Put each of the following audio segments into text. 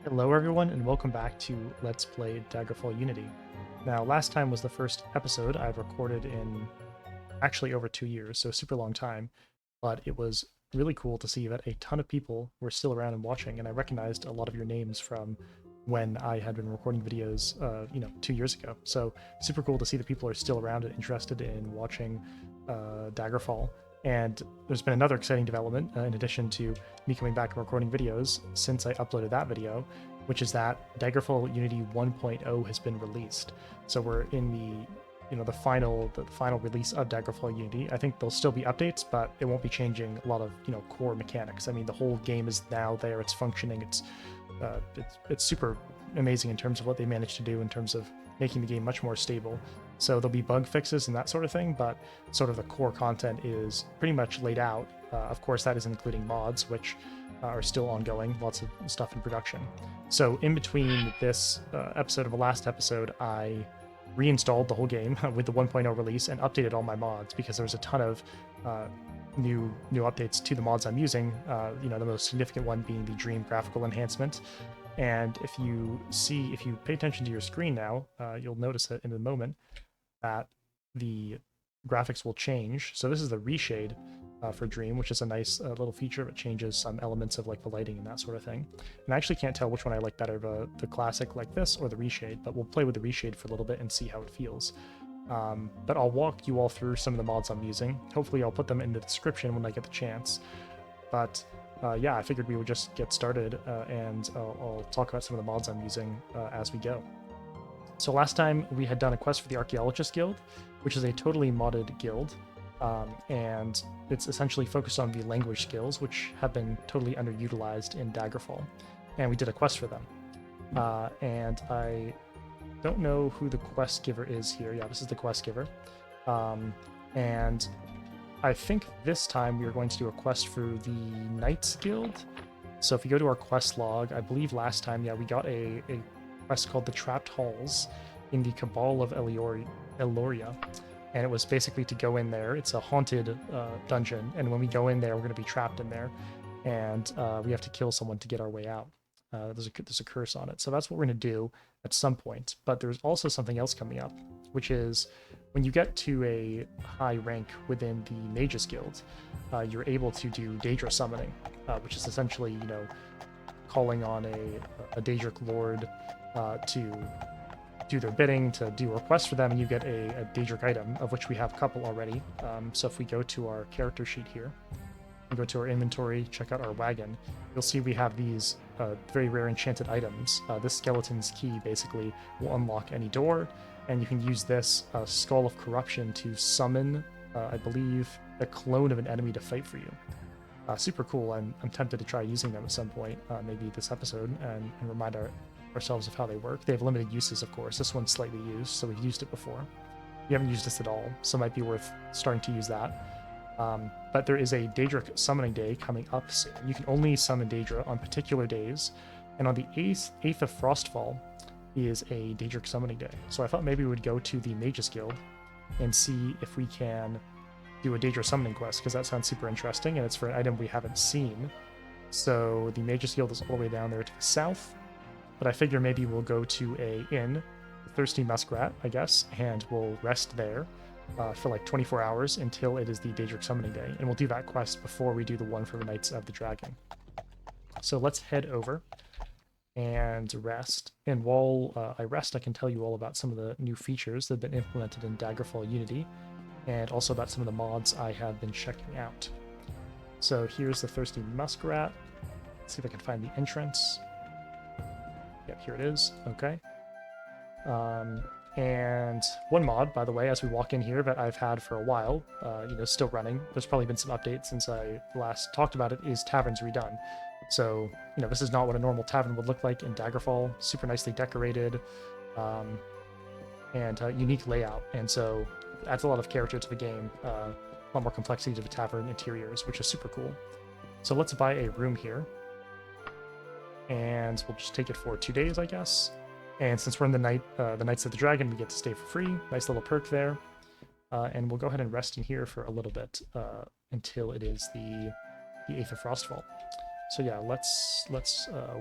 Hello everyone and welcome back to Let's Play Daggerfall Unity. Now last time was the first episode I've recorded in actually over 2 years, so a super long time, but it was really cool to see that a ton of people were still around and watching, and I recognized a lot of your names from when I had been recording videos 2 years ago. So super cool to see that people are still around and interested in watching Daggerfall. And there's been another exciting development in addition to me coming back and recording videos since I uploaded that video, which is that Daggerfall Unity 1.0 has been released. So we're in the final release of Daggerfall Unity. I think there'll still be updates, but it won't be changing a lot of core mechanics. I mean, the whole game is now there. It's functioning. It's super amazing in terms of what they managed to do in terms of making the game much more stable. So there'll be bug fixes and that sort of thing, but sort of the core content is pretty much laid out. Of course, that is including mods, which are still ongoing, lots of stuff in production. So in between this episode of the last episode, I reinstalled the whole game with the 1.0 release and updated all my mods because there was a ton of new updates to the mods I'm using. The most significant one being the Dream graphical enhancement. And if you pay attention to your screen now, you'll notice that in a moment that the graphics will change. So this is the reshade for Dream, which is a nice little feature that changes some elements of like the lighting and that sort of thing. And I actually can't tell which one I like better, the classic like this or the reshade, but we'll play with the reshade for a little bit and see how it feels. But I'll walk you all through some of the mods I'm using. Hopefully I'll put them in the description when I get the chance. But yeah, I figured we would just get started and I'll talk about some of the mods I'm using as we go. So last time we had done a quest for the Archaeologist Guild, which is a totally modded guild, and it's essentially focused on the language skills, which have been totally underutilized in Daggerfall, and we did a quest for them. And I don't know who the quest giver is here. Yeah, this is the quest giver. And I think this time we are going to do a quest for the Knights Guild. So if you go to our quest log, I believe last time, yeah, we got a quest called the Trapped Halls in the Cabal of Eloria. And it was basically to go in there. It's a haunted dungeon, and when we go in there, we're going to be trapped in there, and we have to kill someone to get our way out. There's a curse on it. So that's what we're going to do at some point. But there's also something else coming up, which is when you get to a high rank within the Mages Guild, you're able to do Daedric summoning, which is essentially, calling on a Daedric lord to do their bidding, to do a request for them, and you get a Daedric item, of which we have a couple already. So if we go to our character sheet here, and go to our inventory, check out our wagon, you'll see we have these very rare enchanted items. This skeleton's key basically will unlock any door, and you can use this Skull of Corruption to summon, I believe, a clone of an enemy to fight for you. Super cool. I'm tempted to try using them at some point, maybe this episode, and remind ourselves of how they work. They have limited uses, of course. This one's slightly used, so we've used it before. We haven't used this at all, so it might be worth starting to use that. But there is a Daedric summoning day coming up soon. You can only summon Daedra on particular days, and on the 8th of Frostfall is a Daedric summoning day. So I thought maybe we would go to the Mages Guild and see if we can do a Daedra summoning quest, because that sounds super interesting, and it's for an item we haven't seen. So the Mages Guild is all the way down there to the south, but I figure maybe we'll go to a inn, the Thirsty Muskrat, I guess, and we'll rest there for like 24 hours until it is the Daedric summoning day, and we'll do that quest before we do the one for the Knights of the Dragon. So let's head over and rest. And while I rest, I can tell you all about some of the new features that have been implemented in Daggerfall Unity, and also about some of the mods I have been checking out. So here's the Thirsty Muskrat. Let's see if I can find the entrance. Yep, here it is. Okay. And one mod, by the way, as we walk in here that I've had for a while, still running. There's probably been some updates since I last talked about it, is Taverns Redone. So, this is not what a normal tavern would look like in Daggerfall. Super nicely decorated, and unique layout. And so adds a lot of character to the game, a lot more complexity to the tavern interiors, which is super cool. So let's buy a room here, and we'll just take it for 2 days, I guess. And since we're in the Knights of the Dragon, we get to stay for free. Nice little perk there. And we'll go ahead and rest in here for a little bit until it is the 8th of Frostfall. So yeah, let's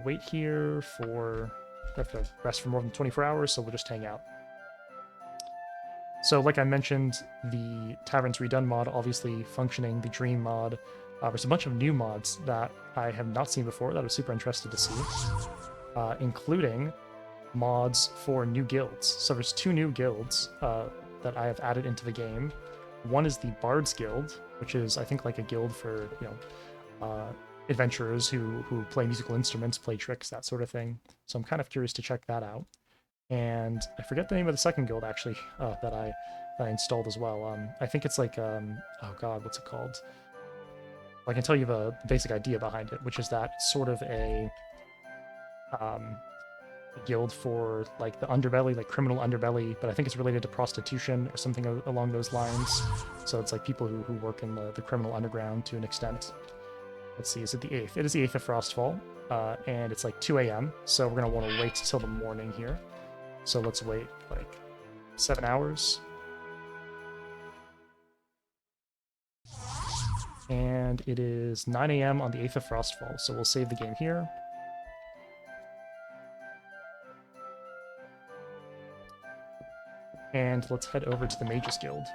wait here for... I have to rest for more than 24 hours, so we'll just hang out. So like I mentioned, the Taverns Redone mod, obviously functioning, the Dream mod. There's a bunch of new mods that I have not seen before that I was super interested to see, including mods for new guilds. So there's 2 new guilds that I have added into the game. One is the Bards Guild, which is, I think, like a guild for, adventurers who play musical instruments, play tricks, that sort of thing. So I'm kind of curious to check that out. And I forget the name of the second guild, actually, that I installed as well. I think it's like, oh god, what's it called? Well, I can tell you the basic idea behind it, which is that it's sort of a guild for like the underbelly, like criminal underbelly, but I think it's related to prostitution or something along those lines. So it's like people who work in the criminal underground to an extent. Let's see, is it the 8th? It is the 8th of Frostfall, and it's like 2 a.m., so we're going to want to wait till the morning here. So let's wait like 7 hours. And it is 9 a.m. on the 8th of Frostfall, so we'll save the game here. And let's head over to the Mages Guild.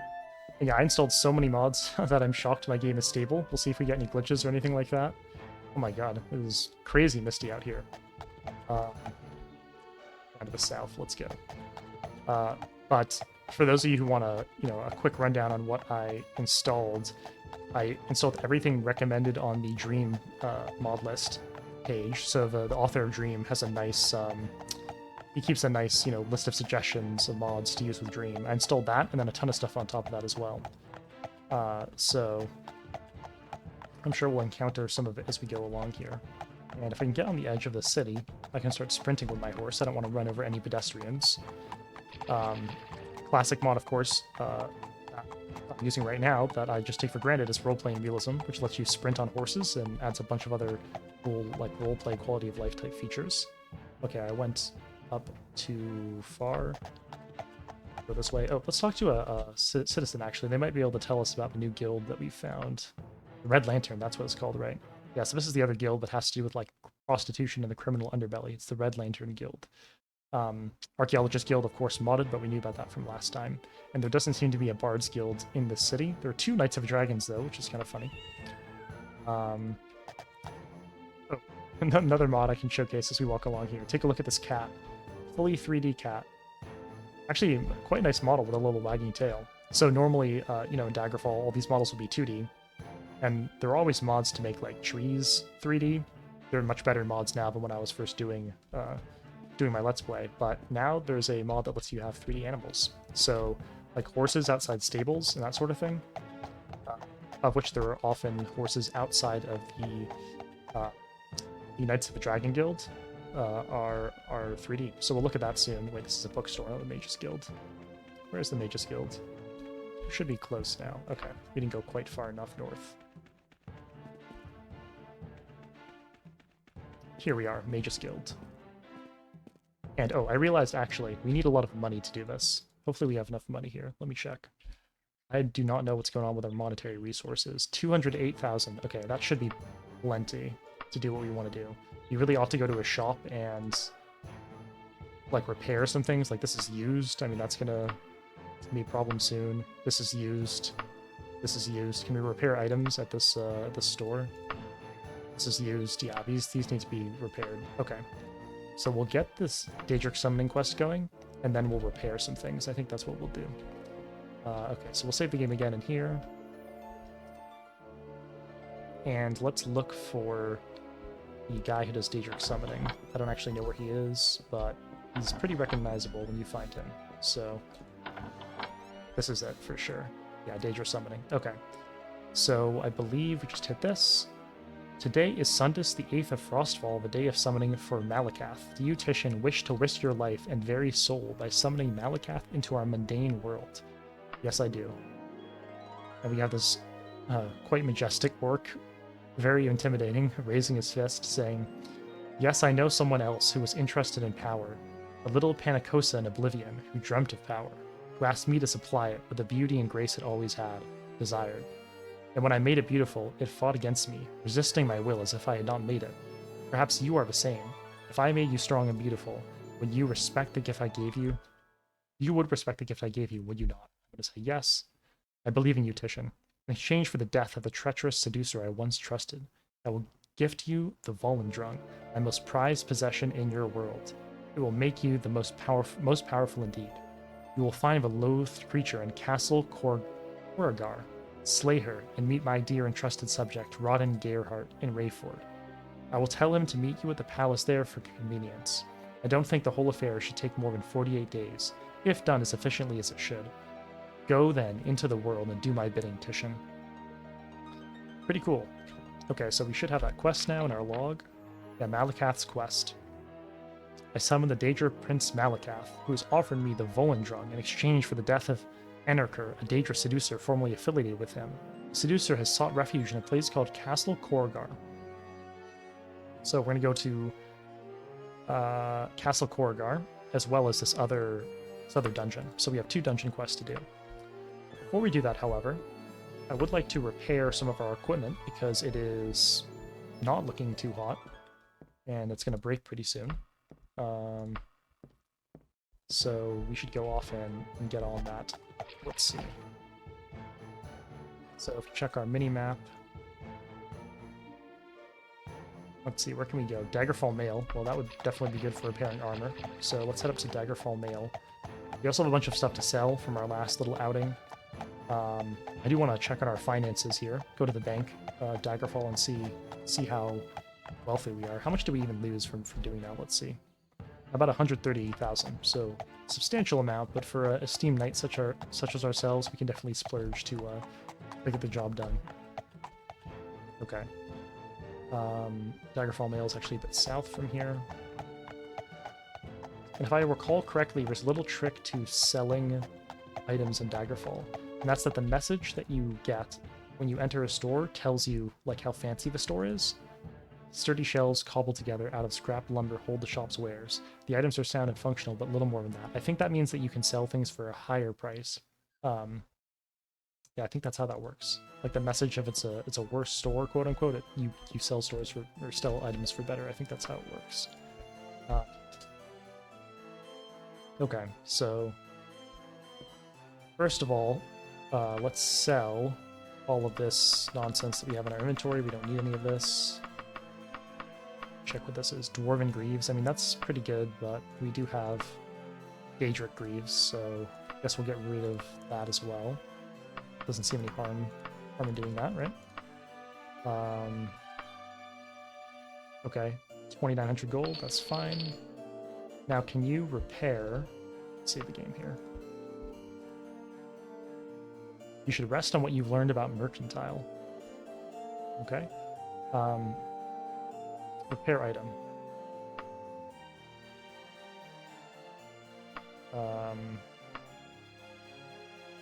And yeah, I installed so many mods that I'm shocked my game is stable. We'll see if we get any glitches or anything like that. Oh my god, it is crazy misty out here. Down to the south, let's go. But for those of you who want a quick rundown on what I installed everything recommended on the Dream mod list page. So the author of Dream has a nice he keeps a nice list of suggestions of mods to use with Dream. I installed that and then a ton of stuff on top of that as well. So I'm sure we'll encounter some of it as we go along here. And if I can get on the edge of the city, I can start sprinting with my horse. I don't want to run over any pedestrians. Classic mod, of course, I'm using right now that I just take for granted is role-playing realism, which lets you sprint on horses and adds a bunch of other cool role-play quality of life type features. Okay, I went up too far. Go this way. Oh, let's talk to a citizen, actually. They might be able to tell us about the new guild that we found. The Red Lantern, that's what it's called, right? Yeah, so this is the other guild that has to do with like prostitution and the criminal underbelly. It's the Red Lantern Guild. Archaeologist Guild, of course, modded, but we knew about that from last time. And there doesn't seem to be a Bards Guild in the city. There are 2 Knights of Dragons, though, which is kind of funny. Oh, another mod I can showcase as we walk along here. Take a look at this cat. Fully 3D cat. Actually, quite a nice model with a little wagging tail. So normally, in Daggerfall, all these models will be 2D. And there are always mods to make, like, trees 3D. They're much better mods now than when I was first doing my Let's Play. But now there's a mod that lets you have 3D animals. So, like horses outside stables and that sort of thing. Of which there are often horses outside of the Knights of the Dragon Guild. Are 3D. So we'll look at that soon. Wait, this is a bookstore, not the Mages Guild. Where's the Mages Guild? It should be close now. Okay, we didn't go quite far enough north. Here we are, Mages Guild. And oh, I realized actually, we need a lot of money to do this. Hopefully we have enough money here. Let me check. I do not know what's going on with our monetary resources. 208,000. Okay, that should be plenty to do what we want to do. You really ought to go to a shop and like repair some things. Like this is used. I mean, that's gonna be a problem soon. This is used. This is used. Can we repair items at this store? This is used. Yeah, these need to be repaired. Okay. So we'll get this Daedric summoning quest going, and then we'll repair some things. I think that's what we'll do. Okay, so we'll save the game again in here. And let's look for the guy who does Daedric summoning. I don't actually know where he is, but he's pretty recognizable when you find him. So this is it for sure. Yeah, Daedric summoning. Okay. So I believe we just hit this. Today is Sundus, the 8th of Frostfall, the day of summoning for Malakath. Do you, Titian, wish to risk your life and very soul by summoning Malakath into our mundane world? Yes, I do. And we have this quite majestic orc, very intimidating, raising his fist, saying, "Yes, I know someone else who was interested in power, a little Panacosa in Oblivion who dreamt of power, who asked me to supply it with the beauty and grace it always had, desired. And when I made it beautiful, it fought against me, resisting my will as if I had not made it. Perhaps you are the same. If I made you strong and beautiful, would you respect the gift I gave you? You would respect the gift I gave you, would you not? I'm going to say yes. I believe in you, Titian. In exchange for the death of the treacherous seducer I once trusted, I will gift you the Volendrung, my most prized possession in your world. It will make you the most powerful indeed. You will find the loathed creature in Castle Coragar, slay her, and meet my dear and trusted subject, Rodden Gerhardt, in Rayford. I will tell him to meet you at the palace there for convenience. I don't think the whole affair should take more than 48 days, if done as efficiently as it should. Go then into the world and do my bidding, Titian. Pretty cool. Okay, so we should have that quest now in our log. Yeah, Malakath's quest. I summoned the Daedric Prince Malakath, who has offered me the Volendrung in exchange for the death of Anarcher, a Daedric seducer formerly affiliated with him. The seducer has sought refuge in a place called Castle Coragar. So we're going to go to Castle Coragar, as well as this other dungeon. So we have 2 dungeon quests to do. Before we do that, however, I would like to repair some of our equipment because it is not looking too hot, and it's going to break pretty soon. So we should go off and get on that. Let's see. So if we check our mini-map, let's see, where can we go? Daggerfall Mail. Well, that would definitely be good for repairing armor. So let's head up to Daggerfall Mail. We also have a bunch of stuff to sell from our last little outing. I do want to check on our finances here. Go to the bank, Daggerfall, and see how wealthy we are. How much do we even lose from doing that? Let's see. About 130,000. So substantial amount, but for a esteemed knight such as ourselves, we can definitely splurge to get the job done. Okay. Daggerfall Mail is actually a bit south from here. And if I recall correctly, there's a little trick to selling items in Daggerfall. And that's that the message that you get when you enter a store tells you like how fancy the store is. Sturdy shelves cobbled together out of scrap lumber hold the shop's wares. The items are sound and functional, but little more than that. I think that means that you can sell things for a higher price. Yeah, I think that's how that works. Like the message of it's a worse store, quote unquote. You sell stores for or sell items for better. I think that's how it works. Okay, so first of all, let's sell all of this nonsense that we have in our inventory. We don't need any of this. Check what this is. Dwarven Greaves. I mean, that's pretty good, but we do have Daedric Greaves, so I guess we'll get rid of that as well. Doesn't seem any harm in doing that, right? Okay, 2,900 gold, that's fine. Now, can you repair... Let's save the game here. You should rest on what you've learned about Mercantile. Okay. Repair item.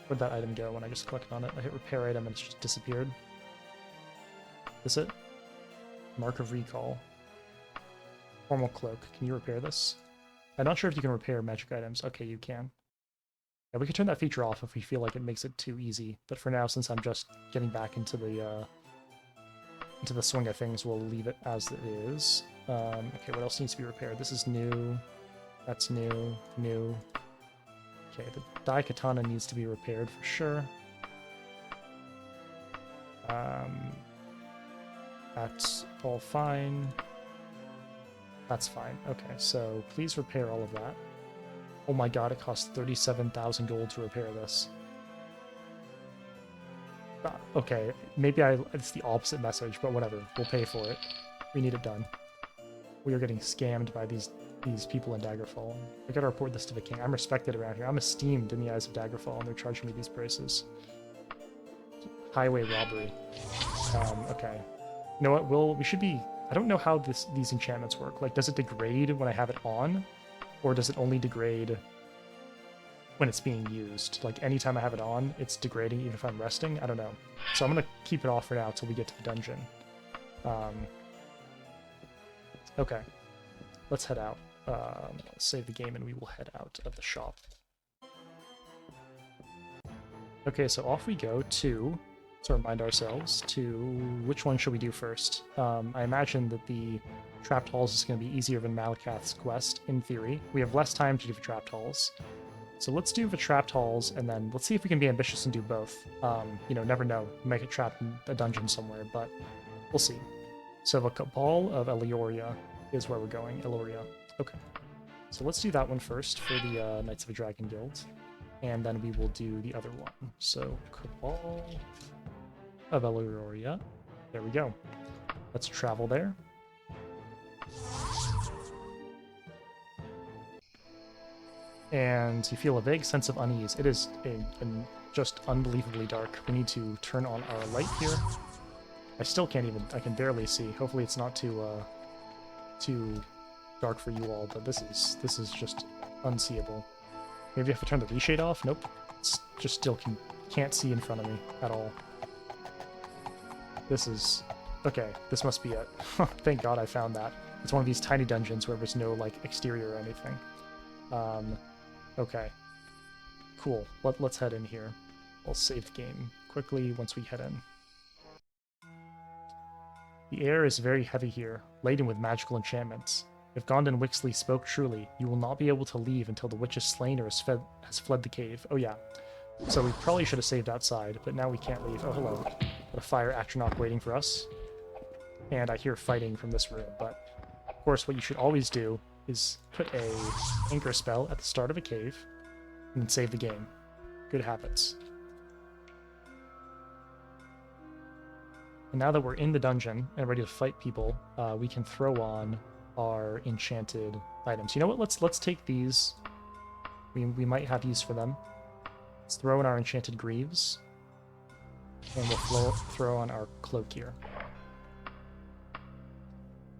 Where'd that item go when I just clicked on it? I hit repair item and it's just disappeared. Is it? Mark of Recall. Formal Cloak. Can you repair this? I'm not sure if you can repair magic items. Okay, you can. Yeah, we can turn that feature off if we feel like it makes it too easy. But for now, since I'm just getting back into the swing of things, we'll leave it as it is. Okay, what else needs to be repaired? This is new. That's new. New. Okay, the Daikatana needs to be repaired for sure. That's all fine. That's fine. Okay, so please repair all of that. Oh my god, it costs 37,000 gold to repair this. Okay, maybe it's the opposite message, but whatever. We'll pay for it. We need it done. We are getting scammed by these people in Daggerfall. I gotta report this to the king. I'm respected around here. I'm esteemed in the eyes of Daggerfall, and they're charging me these prices. Highway robbery. Okay. You know what? We should be... I don't know how these enchantments work. Like, does it degrade when I have it on? Or does it only degrade when it's being used? Like, anytime I have it on, it's degrading even if I'm resting? I don't know. So I'm gonna keep it off for now until we get to the dungeon. Okay. Let's head out. Let's save the game and we will head out of the shop. Okay, so off we go to to remind ourselves to which one should we do first. I imagine that the Trapped Halls is going to be easier than Malakath's quest, in theory. We have less time to do the Trapped Halls. So let's do the Trapped Halls, and then let's see if we can be ambitious and do both. You know, never know. Make it trap in a dungeon somewhere, but we'll see. So the Cabal of Elioria is where we're going. Eloria. Okay. So let's do that one first for the Knights of the Dragon Guild. And then we will do the other one. So Cabal of Elioria. There we go. Let's travel there. And you feel a vague sense of unease. It is just unbelievably dark. We need to turn on our light here. I still can't even, I can barely see. Hopefully it's not too dark for you all, but this is just unseeable. Maybe I have to turn the reshade off? Nope. It's just still can't see in front of me at all. This is, okay, this must be it. Thank God I found that. It's one of these tiny dungeons where there's no, like, exterior or anything. Okay. Cool. Let's head in here. We'll save the game quickly once we head in. The air is very heavy here, laden with magical enchantments. If Gondon Wixley spoke truly, you will not be able to leave until the witch is slain or has fled the cave. Oh yeah. So we probably should have saved outside, but now we can't leave. Oh, hello. Got a fire Atronach waiting for us. And I hear fighting from this room, but of course what you should always do is put a anchor spell at the start of a cave and then save the game. Good habits. And now that we're in the dungeon and ready to fight people, we can throw on our enchanted items. You know what? Let's take these. We might have use for them. Let's throw in our enchanted greaves, and we'll throw on our cloak here.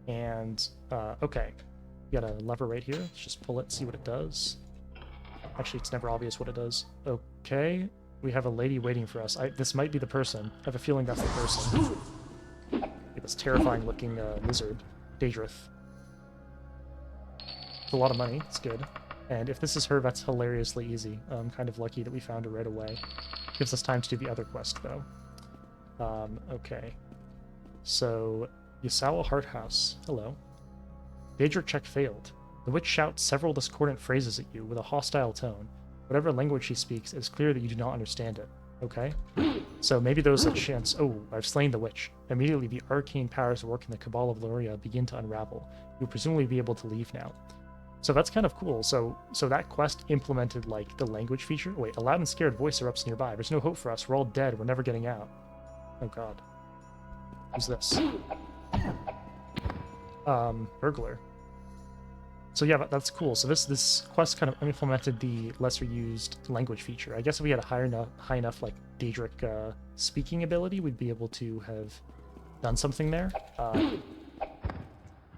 And okay. We got a lever right here. Let's just pull it, see what it does. Actually, it's never obvious what it does. Okay. We have a lady waiting for us. This might be the person. I have a feeling that's the person. This terrifying looking lizard. Daedric. It's a lot of money. It's good. And if this is her, that's hilariously easy. I'm kind of lucky that we found her right away. Gives us time to do the other quest, though. Okay. So, Yasawa Hearthouse. Hello. Daedric check failed. The witch shouts several discordant phrases at you with a hostile tone. Whatever language she speaks, it is clear that you do not understand it. Okay? So maybe there's a chance... Oh, I've slain the witch. Immediately, the arcane powers at work in the Cabal of Loria begin to unravel. You'll presumably be able to leave now. So that's kind of cool. So that quest implemented, like, the language feature. Wait, a loud and scared voice erupts nearby. There's no hope for us. We're all dead. We're never getting out. Oh, God. Who's this? Burglar. So yeah, that's cool. So this quest kind of implemented the lesser used language feature. I guess if we had a high enough like Daedric speaking ability, we'd be able to have done something there.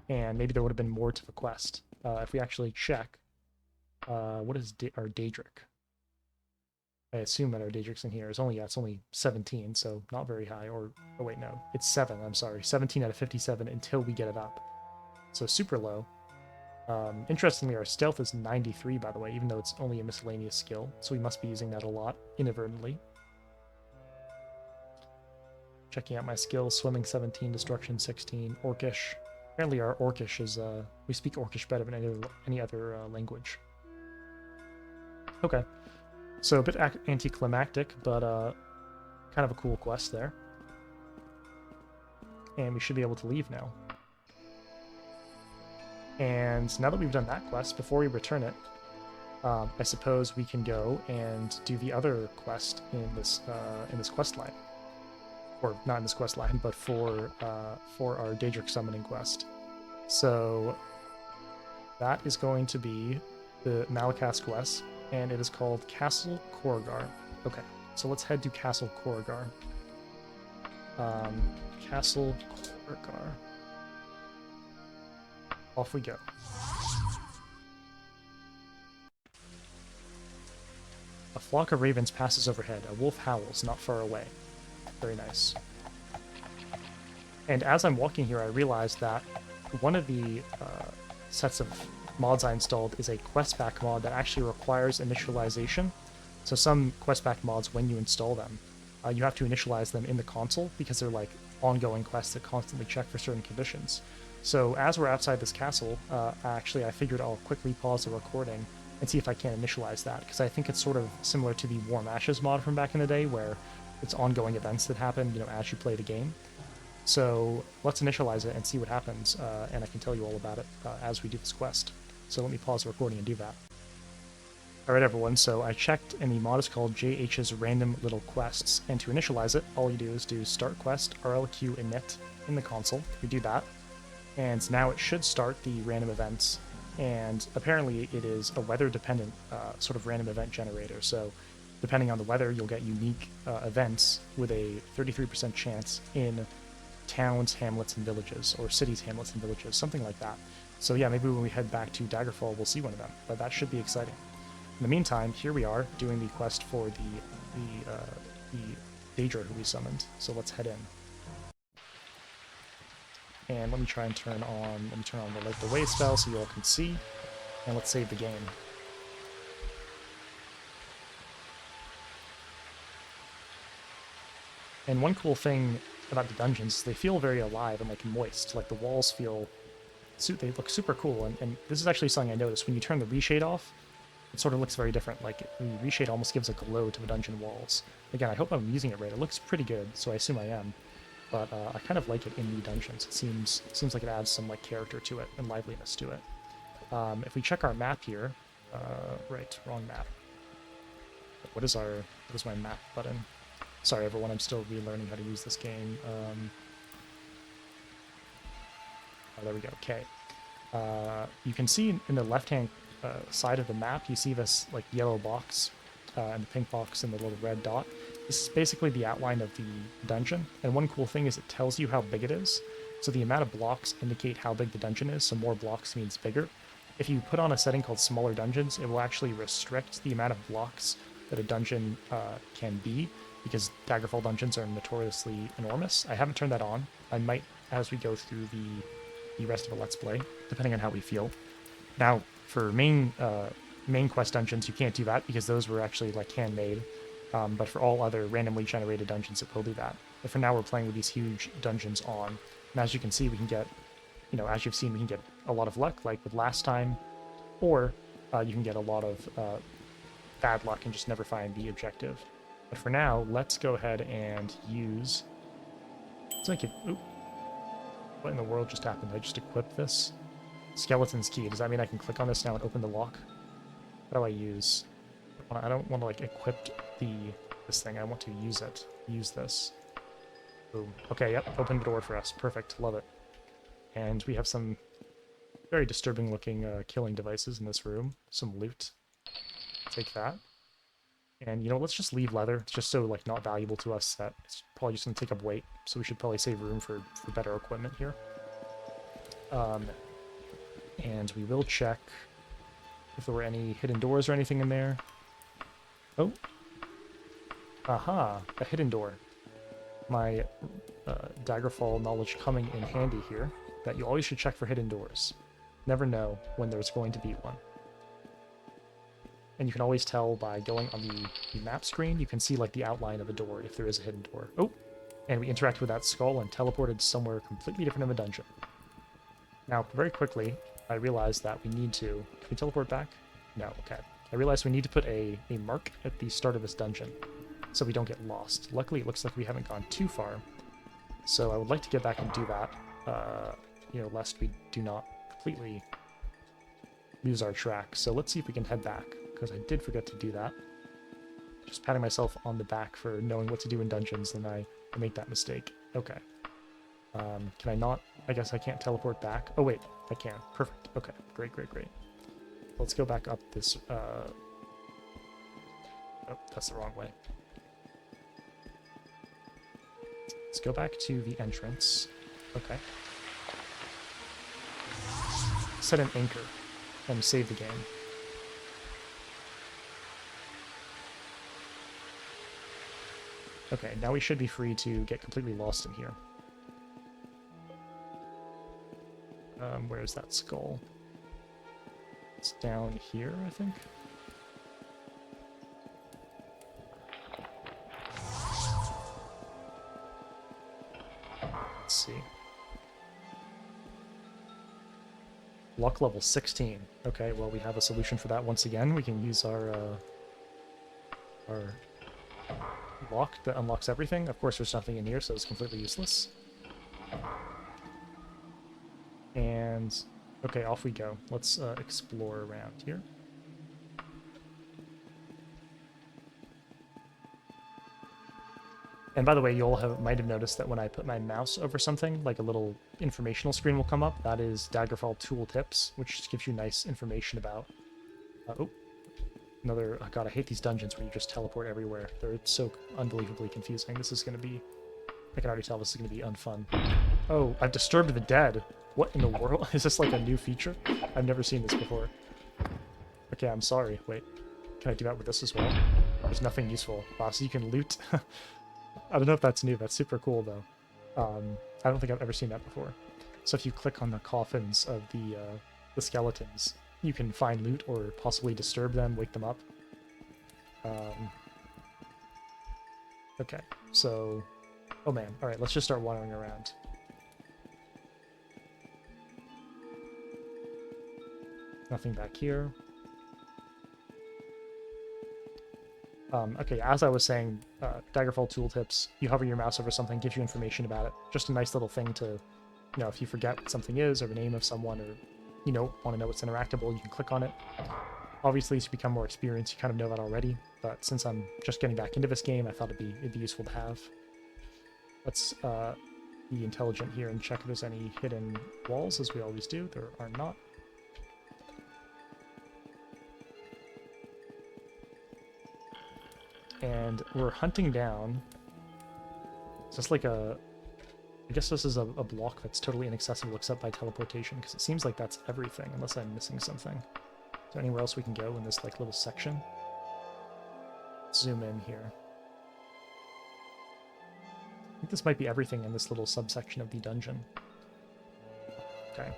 And maybe there would have been more to the quest. If we actually check, what is our Daedric? I assume that our Daedric's in here. It's only 17, so not very high. Or oh wait, no, it's 7. I'm sorry, 17 out of 57 until we get it up. So super low. Interestingly, our stealth is 93, by the way, even though it's only a miscellaneous skill, so we must be using that a lot, inadvertently. Checking out my skills, swimming 17, destruction 16, orcish. Apparently our orcish is, we speak orcish better than any other language. Okay, so a bit anticlimactic, but kind of a cool quest there. And we should be able to leave now. And now that we've done that quest, before we return it, I suppose we can go and do the other quest in this quest line, or not in this quest line, but for our Daedric summoning quest. So that is going to be the Malakath's quest, and it is called Castle Corar. Okay, so let's head to Castle Corar. Castle Corar. Off we go. A flock of ravens passes overhead. A wolf howls not far away. Very nice. And as I'm walking here, I realize that one of the sets of mods I installed is a questback mod that actually requires initialization. So some questback mods, when you install them, you have to initialize them in the console because they're like ongoing quests that constantly check for certain conditions. So as we're outside this castle, actually I figured I'll quickly pause the recording and see if I can initialize that, because I think it's sort of similar to the Warm Ashes mod from back in the day, where it's ongoing events that happen, as you play the game. So let's initialize it and see what happens, and I can tell you all about it as we do this quest. So let me pause the recording and do that. Alright everyone, so I checked, and the mod is called JH's Random Little Quests, and to initialize it, all you do is do start quest RLQ init in the console. We do that, and now it should start the random events, and apparently it is a weather-dependent sort of random event generator, so depending on the weather, you'll get unique events with a 33% chance in towns, hamlets, and villages, or cities, hamlets, and villages, something like that. So yeah, maybe when we head back to Daggerfall, we'll see one of them, but that should be exciting. In the meantime, here we are doing the quest for the Daedric who we summoned. So let's head in. And let me try and turn on the Light the Way spell so you all can see. And let's save the game. And one cool thing about the dungeons is they feel very alive and like moist. Like the walls they look super cool. And this is actually something I noticed when you turn the reshade off. It sort of looks very different. Like the reshade almost gives a glow to the dungeon walls. Again, I hope I'm using it right. It looks pretty good, so I assume I am. But I kind of like it in the dungeons. It seems like it adds some like character to it and liveliness to it. If we check our map here, right, wrong map. What is my map button? Sorry everyone, I'm still relearning how to use this game. Oh, there we go. Okay. You can see in the left-hand side of the map, you see this like yellow box and the pink box and the little red dot. This is basically the outline of the dungeon, and one cool thing is it tells you how big it is. So the amount of blocks indicate how big the dungeon is, so more blocks means bigger. If you put on a setting called smaller dungeons, it will actually restrict the amount of blocks that a dungeon can be, because Daggerfall dungeons are notoriously enormous. I haven't turned that on. I might as we go through the rest of the Let's Play, depending on how we feel. Now, for main quest dungeons, you can't do that because those were actually like handmade. But for all other randomly generated dungeons, it will do that. But for now, we're playing with these huge dungeons on. And as you can see, we can get, as you've seen, we can get a lot of luck, like with last time, or you can get a lot of bad luck and just never find the objective. But for now, let's go ahead and use. It's like oop. What in the world just happened? I just equipped this. Skeleton's key. Does that mean I can click on this now and open the lock? How do I use? I don't want to like equip this thing. I want to use it. Use this. Boom. Okay, yep. Open the door for us. Perfect. Love it. And we have some very disturbing looking killing devices in this room. Some loot. Take that. And let's just leave leather. It's just so like not valuable to us that it's probably just gonna take up weight. So we should probably save room for better equipment here. And we will check if there were any hidden doors or anything in there. Oh. Aha, a hidden door. My Daggerfall knowledge coming in handy here, that you always should check for hidden doors. Never know when there's going to be one. And you can always tell by going on the map screen, you can see like the outline of a door if there is a hidden door. Oh, and we interact with that skull and teleported somewhere completely different in the dungeon. Now, very quickly, I realized that we need to... Can we teleport back? No, okay. I realized we need to put a mark at the start of this dungeon so we don't get lost. Luckily, it looks like we haven't gone too far. So I would like to get back and do that, lest we do not completely lose our track. So let's see if we can head back, because I did forget to do that. Just patting myself on the back for knowing what to do in dungeons, then I make that mistake. Okay. Can I not? I guess I can't teleport back. Oh, wait. I can. Perfect. Okay. Great, great, great. Let's go back up this... Oh, that's the wrong way. Let's go back to the entrance. Okay. Set an anchor and save the game. Okay, now we should be free to get completely lost in here. Where's that skull? It's down here, I think. Luck level 16. Okay, well, we have a solution for that once again. We can use our lock that unlocks everything. Of course, there's nothing in here, so it's completely useless. And, okay, off we go. Let's explore around here. And by the way, might have noticed that when I put my mouse over something, like a little informational screen will come up. That is Daggerfall tooltips, which gives you nice information about... oh, God, I hate these dungeons where you just teleport everywhere. They're so unbelievably confusing. This is going to be... I can already tell this is going to be unfun. Oh, I've disturbed the dead. What in the world? Is this like a new feature? I've never seen this before. Okay, I'm sorry. Wait, can I do that with this as well? There's nothing useful. Wow, so you can loot... I don't know if that's new. That's super cool, though. I don't think I've ever seen that before. So if you click on the coffins of the skeletons, you can find loot or possibly disturb them, wake them up. Okay, so... Oh man, alright, let's just start wandering around. Nothing back here. Okay, as I was saying, Daggerfall tooltips, you hover your mouse over something, gives you information about it. Just a nice little thing to, you know, if you forget what something is, or the name of someone, or, you know, want to know what's interactable, you can click on it. Obviously, as you become more experienced, you kind of know that already, but since I'm just getting back into this game, I thought it'd be useful to have. Let's be intelligent here and check if there's any hidden walls, as we always do. There are not. And we're hunting down... Is this like a... I guess this is a block that's totally inaccessible except by teleportation, because it seems like that's everything, unless I'm missing something. Is there anywhere else we can go in this like little section? Let's zoom in here. I think this might be everything in this little subsection of the dungeon. Okay.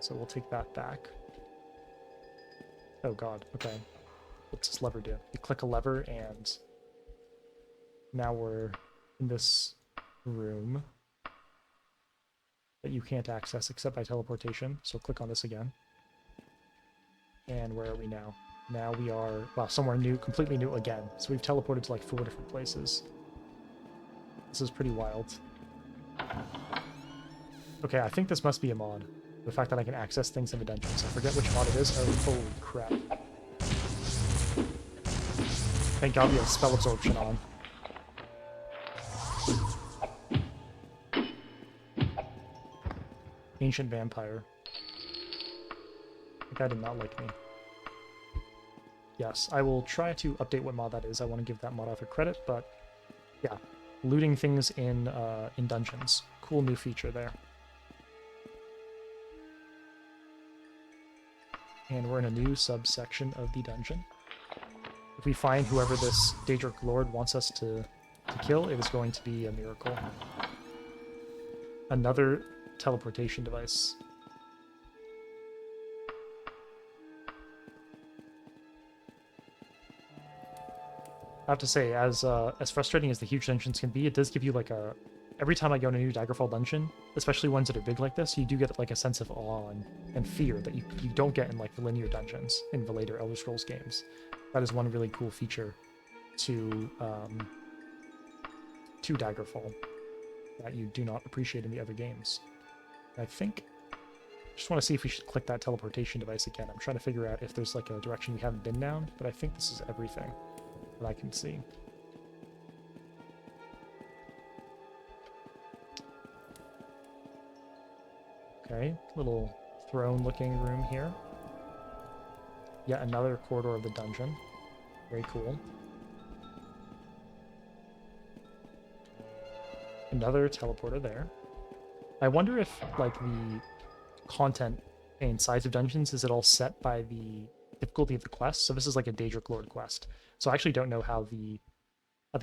So we'll take that back. Oh god, okay. What's this lever do? You click a lever and now we're in this room that you can't access except by teleportation. So click on this again. And where are we now? Now we are, well, somewhere new, completely new again. So we've teleported to like 4 different places. This is pretty wild. Okay, I think this must be a mod. The fact that I can access things in the dungeons. I forget which mod it is. Oh, holy crap. Thank God we have spell absorption on. Ancient vampire. That guy did not like me. Yes, I will try to update what mod that is. I want to give that mod author credit, but yeah, looting things in dungeons. Cool new feature there. And we're in a new subsection of the dungeon. If we find whoever this Daedric Lord wants us to kill, it is going to be a miracle. Another teleportation device. I have to say, as frustrating as the huge dungeons can be, it does give you like a... Every time I go in a new Daggerfall dungeon, especially ones that are big like this, you do get like a sense of awe and fear that you don't get in like the linear dungeons in the later Elder Scrolls games. That is one really cool feature to Daggerfall that you do not appreciate in the other games. I think... just want to see if we should click that teleportation device again. I'm trying to figure out if there's like a direction we haven't been down, but I think this is everything that I can see. Okay, little throne-looking room here. Yet another corridor of the dungeon. Very cool. Another teleporter there. I wonder if, like, the content and size of dungeons, is it all set by the difficulty of the quest? So this is like a Daedric Lord quest. So I actually don't know how the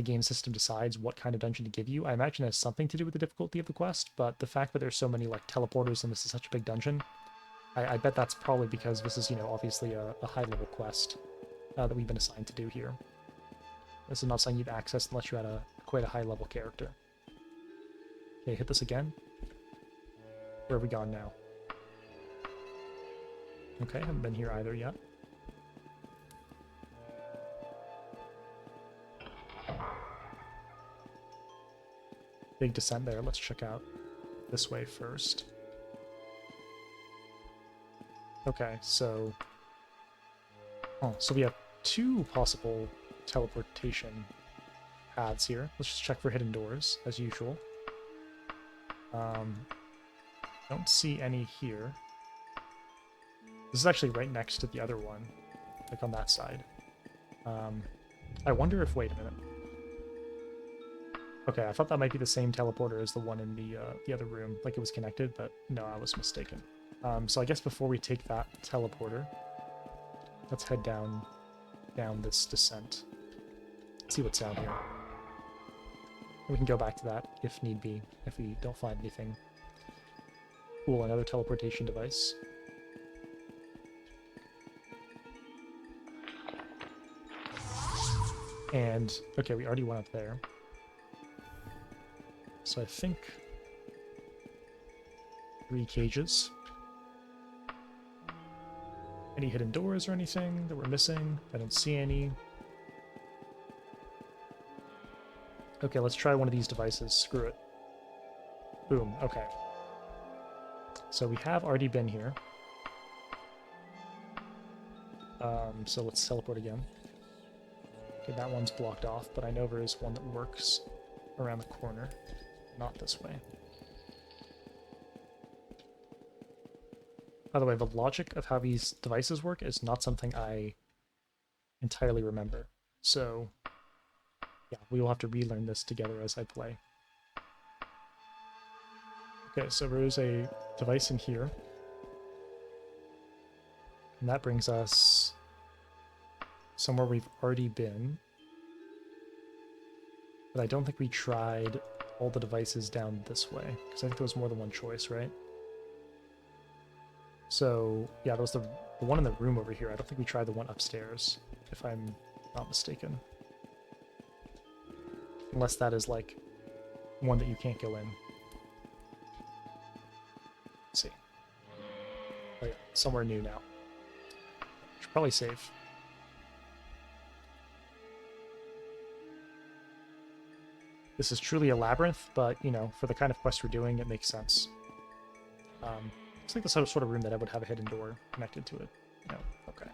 game system decides what kind of dungeon to give you. I imagine it has something to do with the difficulty of the quest, but the fact that there's so many like teleporters and this is such a big dungeon, I bet that's probably because this is, you know, obviously a high-level quest that we've been assigned to do here. This is not something you'd access unless you had quite a high-level character. Okay, hit this again. Where have we gone now? Okay, haven't been here either yet. Big descent there. Let's check out this way first. Okay, so... Oh, so we have two possible teleportation paths here. Let's just check for hidden doors, as usual. Don't see any here. This is actually right next to the other one, like on that side. I wonder if... Wait a minute. Okay, I thought that might be the same teleporter as the one in the other room, like it was connected, but no, I was mistaken. So I guess before we take that teleporter, let's head down this descent. See what's down here. We can go back to that if need be, if we don't find anything. Cool, another teleportation device. And, okay, we already went up there. So I think 3 cages. Any hidden doors or anything that we're missing? I don't see any. Okay, let's try one of these devices. Screw it. Boom, okay. So we have already been here. So let's teleport again. Okay, that one's blocked off, but I know there is one that works around the corner. Not this way. By the way, the logic of how these devices work is not something I entirely remember. So, yeah, we will have to relearn this together as I play. Okay, so there is a device in here. And that brings us somewhere we've already been. But I don't think we tried all the devices down this way, because I think there was more than one choice, right? So, yeah, there was the one in the room over here. I don't think we tried the one upstairs, if I'm not mistaken. Unless that is, like, one that you can't go in. Let's see. Oh yeah, somewhere new now. Should probably save. This is truly a labyrinth, but, you know, for the kind of quest we're doing, it makes sense. Looks like the sort of room that I would have a hidden door connected to it. No, okay.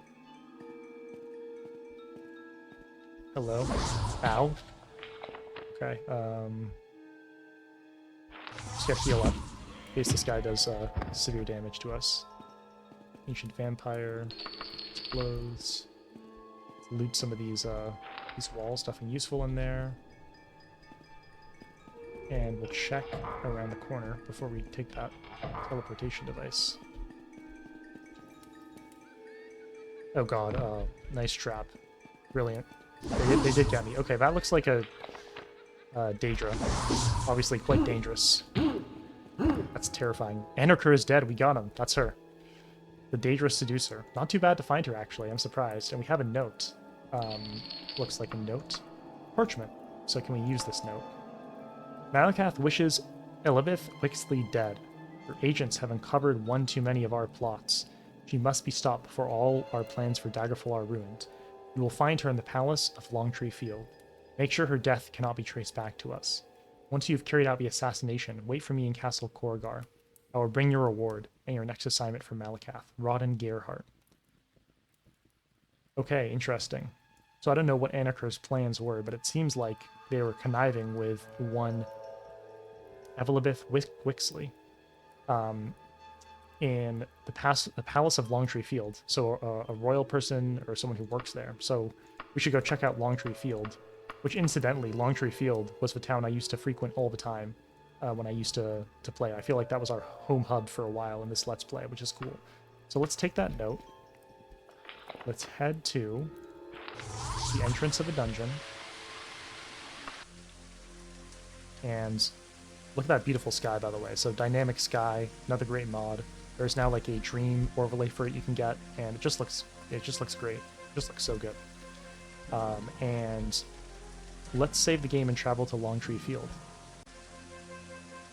Hello? Ow. Okay, just gotta heal up. In case this guy does severe damage to us. Ancient vampire. Clothes. Let's loot some of these walls, nothing useful in there. And we'll check around the corner before we take that teleportation device. Oh god, nice trap. Brilliant. They did get me. Okay, that looks like a Daedra. Obviously quite dangerous. That's terrifying. Anarker is dead, we got him. That's her. The Daedra Seducer. Not too bad to find her, actually. I'm surprised. And we have a note. Looks like a note. Parchment. So can we use this note? Malakath wishes Elizabeth Wixley dead. Her agents have uncovered one too many of our plots. She must be stopped before all our plans for Daggerfall are ruined. You will find her in the palace of Longtree Field. Make sure her death cannot be traced back to us. Once you have carried out the assassination, wait for me in Castle Corar. I will bring your reward and your next assignment for Malakath, Rodden Gerhardt. Okay, interesting. So I don't know what Anarker's plans were, but it seems like they were conniving with one Evelibeth Wixley in the Palace of Longtree Field. So a royal person or someone who works there. So we should go check out Longtree Field, which incidentally, Longtree Field was the town I used to frequent all the time when I used to play. I feel like that was our home hub for a while in this Let's Play, which is cool. So let's take that note. Let's head to the entrance of a dungeon. And look at that beautiful sky, by the way. So dynamic sky, another great mod. There's now like a dream overlay for it you can get, and it just looks great. It just looks so good. And let's save the game and travel to Longtree Field.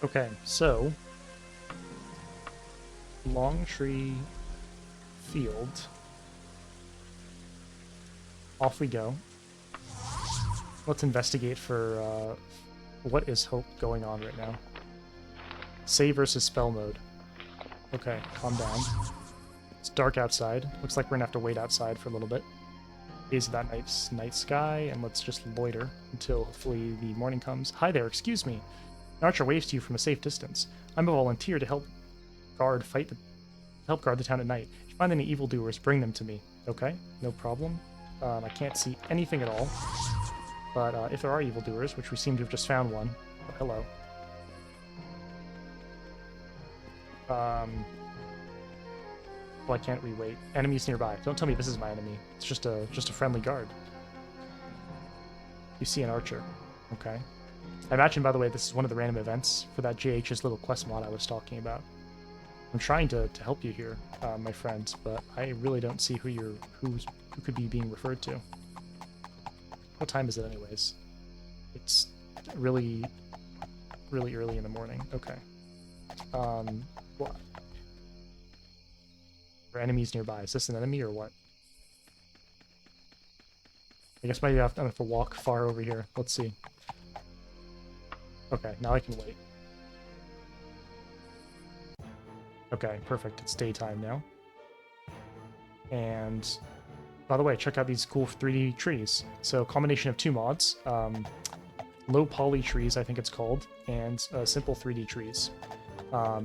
Okay, so Longtree field. Off we go. Let's investigate for what is hope going on right now. Save versus spell mode. Okay, calm down. It's dark outside. Looks like we're gonna have to wait outside for a little bit. Gaze at that night sky, and let's just loiter until hopefully the morning comes. Hi there, excuse me. An archer waves to you from a safe distance. I'm a volunteer to help guard the town at night. If you find any evildoers, bring them to me. Okay, no problem. I can't see anything at all. But if there are evildoers, which we seem to have just found one. Oh, hello. Why can't we wait? Enemies nearby. Don't tell me this is my enemy. It's just a friendly guard. You see an archer. Okay. I imagine, by the way, this is one of the random events for that JH's little quest mod I was talking about. I'm trying to help you here, my friend, but I really don't see who could be being referred to. What time is it, anyways? It's really, really early in the morning. Okay. What? Are enemies nearby? Is this an enemy or what? I guess maybe I have to walk far over here. Let's see. Okay, now I can wait. Okay, perfect. It's daytime now. And by the way, check out these cool 3D trees. So combination of two mods, low poly trees, I think it's called, and simple 3D trees.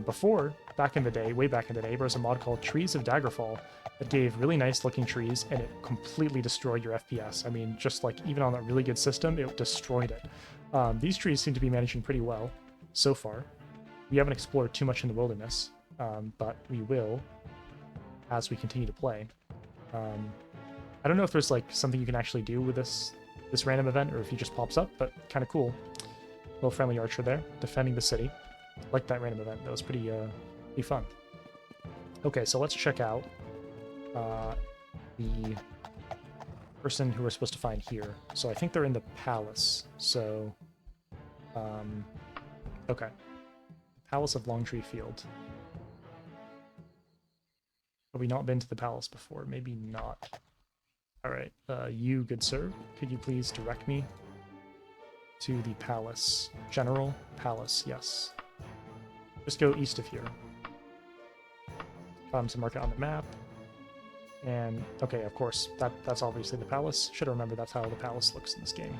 Before, back in the day, way back in the day, there was a mod called Trees of Daggerfall that gave really nice looking trees, and it completely destroyed your FPS. I mean, just like even on that really good system, it destroyed it. These trees seem to be managing pretty well so far. We haven't explored too much in the wilderness, but we will as we continue to play. I don't know if there's like something you can actually do with this random event, or if he just pops up, but kind of cool. Little friendly archer there, defending the city. Like that random event. That was pretty fun. Okay, so let's check out the person who we're supposed to find here. So I think they're in the palace. So, okay. Palace of Longtree Field. Have we not been to the palace before? Maybe not. All right, you, good sir, could you please direct me to the palace? General Palace, yes. Just go east of here. To mark it on the map. And, okay, of course, that's obviously the palace. Should remember that's how the palace looks in this game.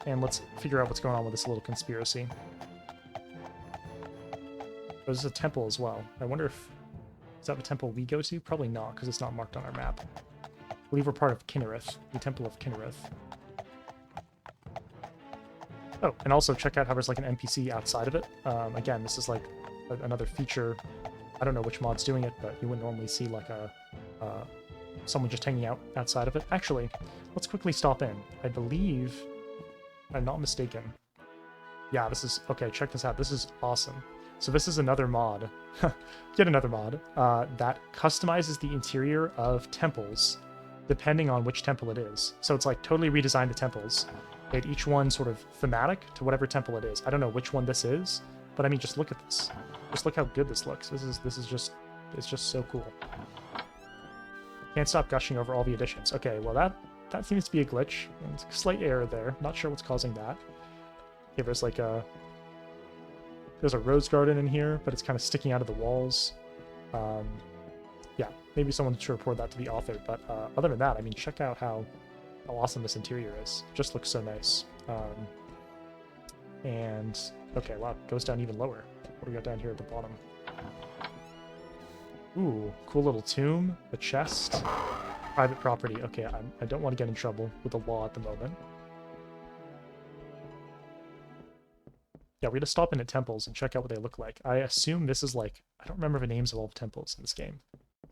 And let's figure out what's going on with this little conspiracy. There's a temple as well. I wonder if... Is that the temple we go to? Probably not, because it's not marked on our map. I believe we're part of Kinnereth, the Temple of Kinnereth. Oh, and also check out how there's like an NPC outside of it. Again, this is like another feature. I don't know which mod's doing it, but you wouldn't normally see like someone just hanging out outside of it. Actually, let's quickly stop in. I believe, if I'm not mistaken. Yeah, this is... Okay, check this out. This is awesome. So this is another mod, yet another mod, that customizes the interior of temples depending on which temple it is. So it's like totally redesigned the temples, made each one sort of thematic to whatever temple it is. I don't know which one this is, but I mean, just look at this. Just look how good this looks. This is just, it's just so cool. Can't stop gushing over all the additions. Okay, well that seems to be a glitch. Slight error there. Not sure what's causing that. Okay, there's like there's a rose garden in here, but it's kind of sticking out of the walls. Yeah, maybe someone should report that to the author, but other than that, I mean, check out how awesome this interior is. It just looks so nice. And, okay, wow, it goes down even lower. What do we got down here at the bottom? Ooh, cool little tomb, a chest, private property. Okay, I don't want to get in trouble with the law at the moment. Yeah, we're gonna stop in at temples and check out what they look like. I assume this is like... I don't remember the names of all the temples in this game.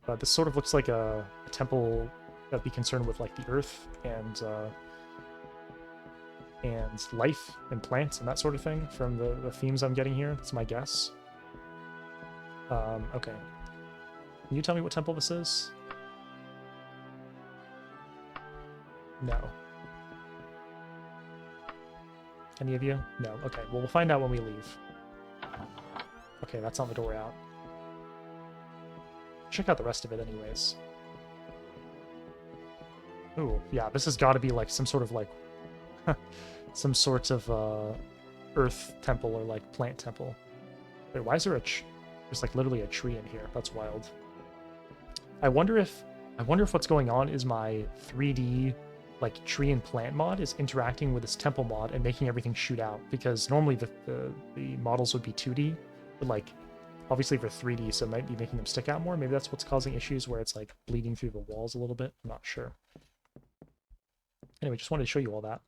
But this sort of looks like a temple that'd be concerned with like the earth and life and plants and that sort of thing from the themes I'm getting here. That's my guess. Okay. Can you tell me what temple this is? No. Any of you? No. Okay, well, we'll find out when we leave. Okay, that's not the door out. check out the rest of it anyways. Ooh, yeah, this has got to be like some sort of like some sorts of earth temple or like plant temple. Wait, why is there there's like literally a tree in here? That's wild. I wonder if what's going on is my 3D like tree and plant mod is interacting with this temple mod and making everything shoot out, because normally the models would be 2D, but like obviously for 3D, so it might be making them stick out more. Maybe that's what's causing issues where it's like bleeding through the walls a little bit. I'm not sure. Anyway, just wanted to show you all that.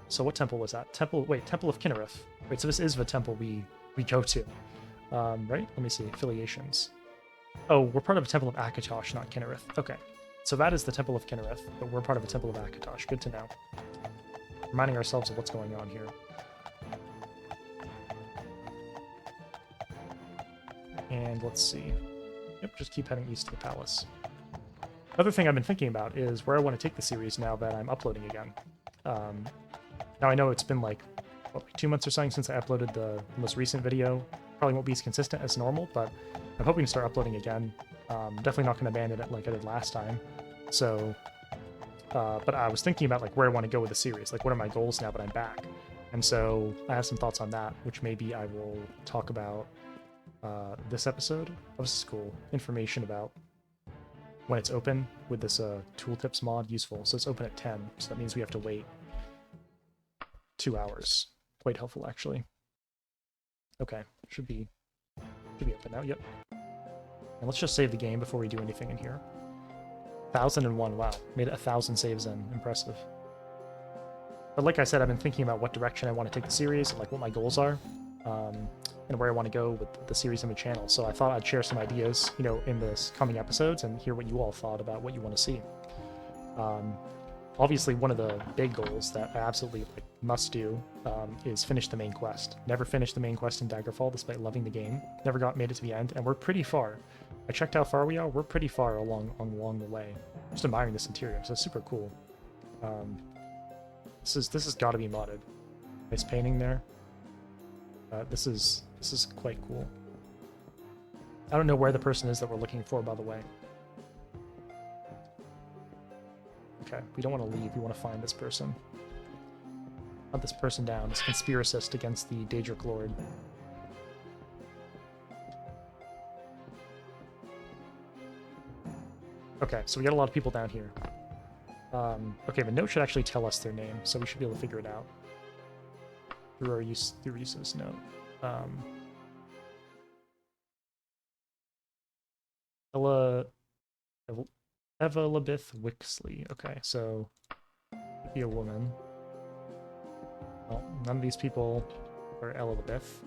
So what temple was that? Temple of Kinnereth. Wait, so this is the temple we go to. Right? Let me see. Affiliations. Oh, we're part of a temple of Akatosh, not Kinnereth. Okay. So that is the temple of Kinnereth, but we're part of a temple of Akatosh. Good to know. Reminding ourselves of what's going on here. And let's see. Yep, just keep heading east to the palace. Other thing I've been thinking about is where I want to take the series now that I'm uploading again. Now I know it's been like 2 months or something since I uploaded the most recent video. Probably won't be as consistent as normal, but I'm hoping to start uploading again. Definitely not going to abandon it like I did last time. So, but I was thinking about like where I want to go with the series. Like, what are my goals now that I'm back? And so I have some thoughts on that, which maybe I will talk about this episode. Oh, this is cool. Information about when it's open with this tooltips mod useful. So it's open at 10, so that means we have to wait 2 hours. Quite helpful, actually. Okay, should be open now. Yep. And let's just save the game before we do anything in here. 1001. Wow, made it 1,000 saves in. Impressive. But like I said, I've been thinking about what direction I want to take the series and like what my goals are, and where I want to go with the series and the channel. So I thought I'd share some ideas, you know, in this coming episodes and hear what you all thought about what you want to see. Obviously, one of the big goals that I absolutely like, must do is finish the main quest. Never finished the main quest in Daggerfall, despite loving the game. Never made it to the end, and we're pretty far. I checked how far we are. We're pretty far along the way. Just admiring this interior. So it's super cool. This has got to be modded. Nice painting there. This is quite cool. I don't know where the person is that we're looking for, by the way. Okay, we don't want to leave. We want to find this person. Hunt this person down. This conspiracist against the Daedric Lord. Okay, so we got a lot of people down here. Okay, the note should actually tell us their name, so we should be able to figure it out through our use of this note. Evelabeth Wixley. Okay, so be a woman. Well, none of these people are Elizabeth.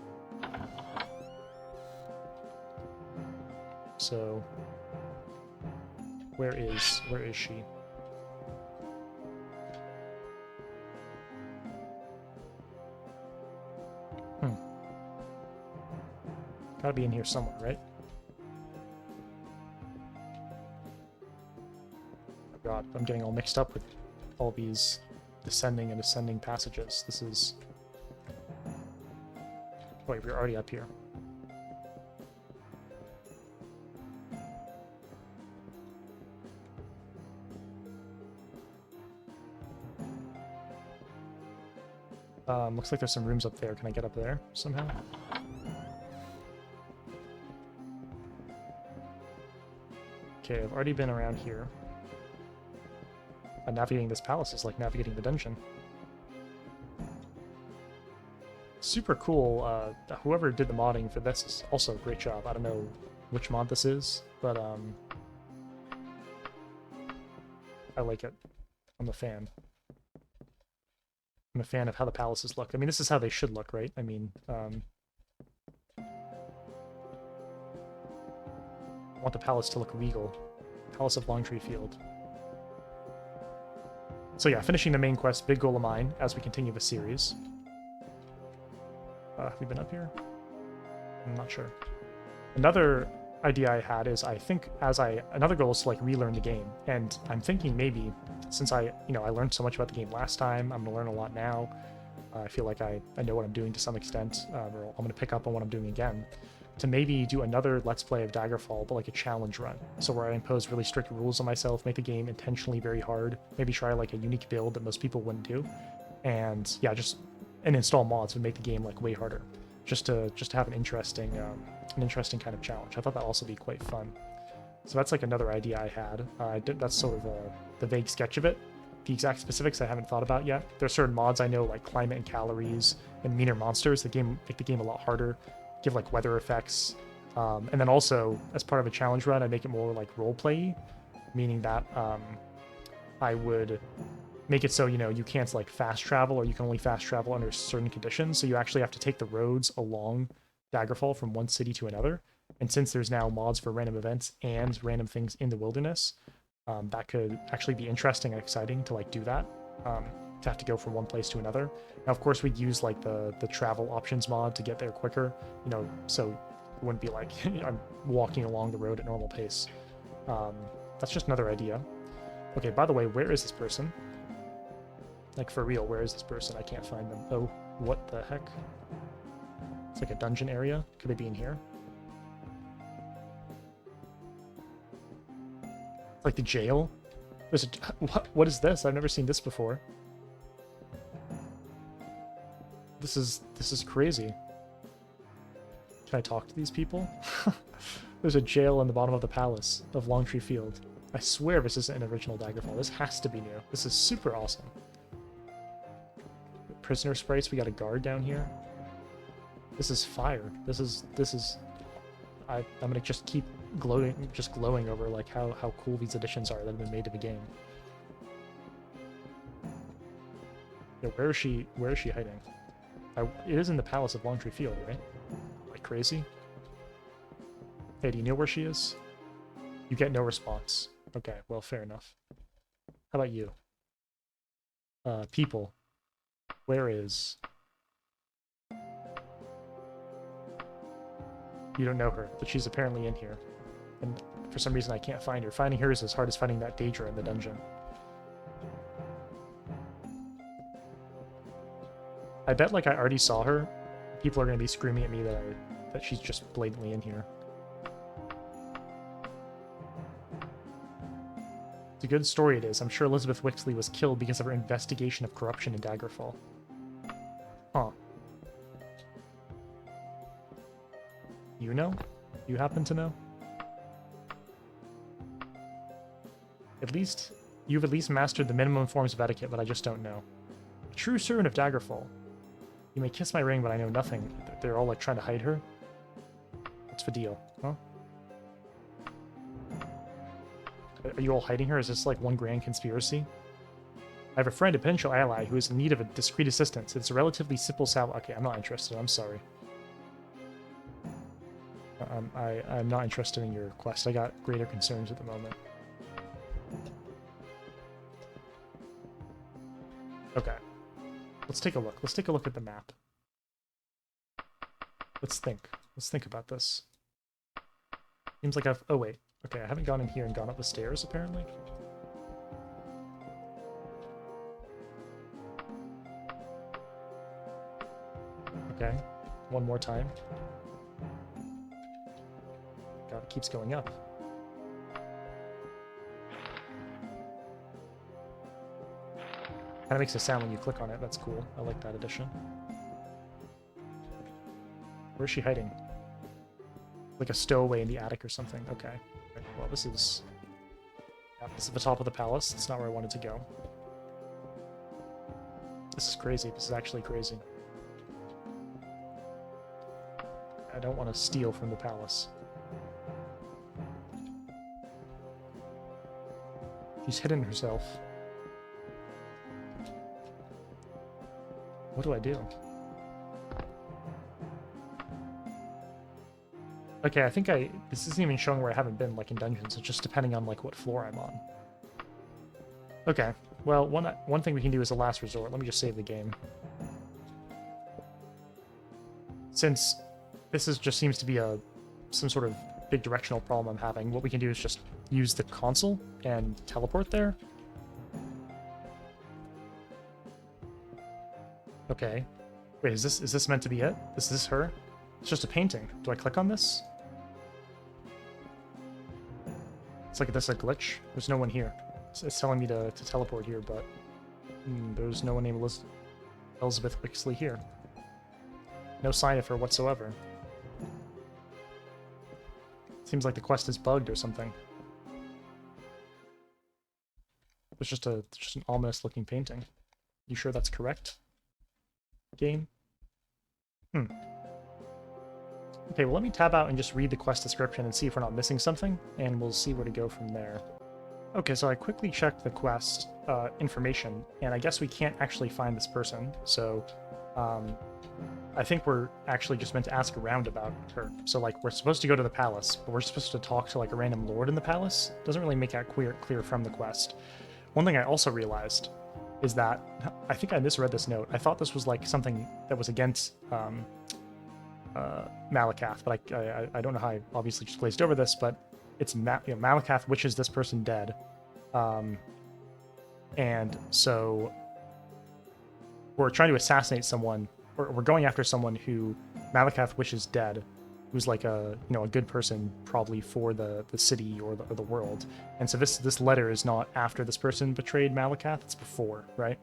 So where is she? Gotta be in here somewhere, right? Oh god, I'm getting all mixed up with all these descending and ascending passages. This is... Wait, we're already up here. Looks like there's some rooms up there. Can I get up there somehow? Okay, I've already been around here. Navigating this palace is like navigating the dungeon. Super cool. Whoever did the modding for this is also a great job. I don't know which mod this is, but I like it. I'm a fan. I'm a fan of how the palaces look. I mean, this is how they should look, right? I mean, I want the palace to look regal. Palace of Longtree Field. So yeah, finishing the main quest, big goal of mine as we continue the series. Have we been up here? I'm not sure. Another idea I had is another goal is to like relearn the game, and I'm thinking maybe since I learned so much about the game last time, I'm gonna learn a lot now. I feel like I know what I'm doing to some extent, or I'm gonna pick up on what I'm doing again. to maybe do another Let's Play of Daggerfall, but like a challenge run. So where I impose really strict rules on myself, make the game intentionally very hard, maybe try like a unique build that most people wouldn't do, and yeah, and install mods would make the game like way harder, just to have an interesting kind of challenge. I thought that'd also be quite fun. So that's like another idea I had. That's sort of the vague sketch of it. The exact specifics I haven't thought about yet. There are certain mods I know, like climate and calories and meaner monsters, that make the game a lot harder, give like weather effects, and then also as part of a challenge run, I make it more like roleplay, meaning that I would make it so you can't like fast travel, or you can only fast travel under certain conditions. So you actually have to take the roads along Daggerfall from one city to another. And since there's now mods for random events and random things in the wilderness, that could actually be interesting and exciting to like do that. To have to go from one place to another. Now, of course, we'd use like the travel options mod to get there quicker, so it wouldn't be like I'm walking along the road at normal pace. That's just another idea. Okay, by the way, where is this person? Like, for real, where is this person? I can't find them. Oh, what the heck? It's like a dungeon area. Could they be in here? Like the jail? There's what is this? I've never seen this before. This is crazy. Can I talk to these people? There's a jail in the bottom of the palace of Longtree Field. I swear this isn't an original Daggerfall. This has to be new. This is super awesome. Prisoner sprites. We got a guard down here. This is fire. This is. I'm gonna just keep glowing over like how cool these additions are that have been made to the game. Yeah, where is she hiding? It is in the palace of Longtree Field, right? Like crazy? Hey, do you know where she is? You get no response. Okay, well, fair enough. How about you? People. Where is... You don't know her, but she's apparently in here. And for some reason I can't find her. Finding her is as hard as finding that Daedra in the dungeon. I bet like I already saw her. People are going to be screaming at me that she's just blatantly in here. It's a good story it is. I'm sure Elizabeth Wixley was killed because of her investigation of corruption in Daggerfall. Huh. You know? You happen to know? You've at least mastered the minimum forms of etiquette, but I just don't know. A true servant of Daggerfall. You may kiss my ring, but I know nothing. They're all like trying to hide her. What's the deal? Huh? Are you all hiding her? Is this like one grand conspiracy? I have a friend, a potential ally, who is in need of a discreet assistance. It's a relatively simple Okay, I'm not interested. I'm sorry. I'm not interested in your quest. I got greater concerns at the moment. Okay. Let's take a look. Let's take a look at the map. Let's think. Let's think about this. Seems like I've... Oh, wait. Okay, I haven't gone in here and gone up the stairs, apparently. Okay. One more time. God, it keeps going up. Kind of makes a sound when you click on it. That's cool. I like that addition. Where's she hiding? Like a stowaway in the attic or something. Okay. Right, well, this is... Yeah, this is the top of the palace. It's not where I wanted to go. This is crazy. This is actually crazy. I don't want to steal from the palace. She's hidden herself. What do I do? Okay, I think this isn't even showing where I haven't been, like, in dungeons. It's just depending on, like, what floor I'm on. Okay, well, one thing we can do as a last resort. Let me just save the game. Since this just seems to be some sort of big directional problem I'm having, what we can do is just use the console and teleport there. Okay. Wait, is this meant to be it? Is this her? It's just a painting. Do I click on this? It's like this a glitch. There's no one here. It's telling me to teleport here, but there's no one named Elizabeth Wixley here. No sign of her whatsoever. Seems like the quest is bugged or something. It's just an ominous looking painting. You sure that's correct? Game? Okay, well let me tab out and just read the quest description and see if we're not missing something, and we'll see where to go from there. Okay, so I quickly checked the quest information, and I guess we can't actually find this person, so I think we're actually just meant to ask around about her. So, like, we're supposed to go to the palace, but we're supposed to talk to, like, a random lord in the palace. Doesn't really make that clear from the quest. One thing I also realized is that, I think I misread this note. I thought this was, like, something that was against Malakath, but I don't know how I obviously just glazed over this, but it's Malakath wishes this person dead. And so we're trying to assassinate someone, or we're going after someone who Malakath wishes dead, who's like a good person probably for the city or the world. And so this letter is not after this person betrayed Malakath, it's before, right?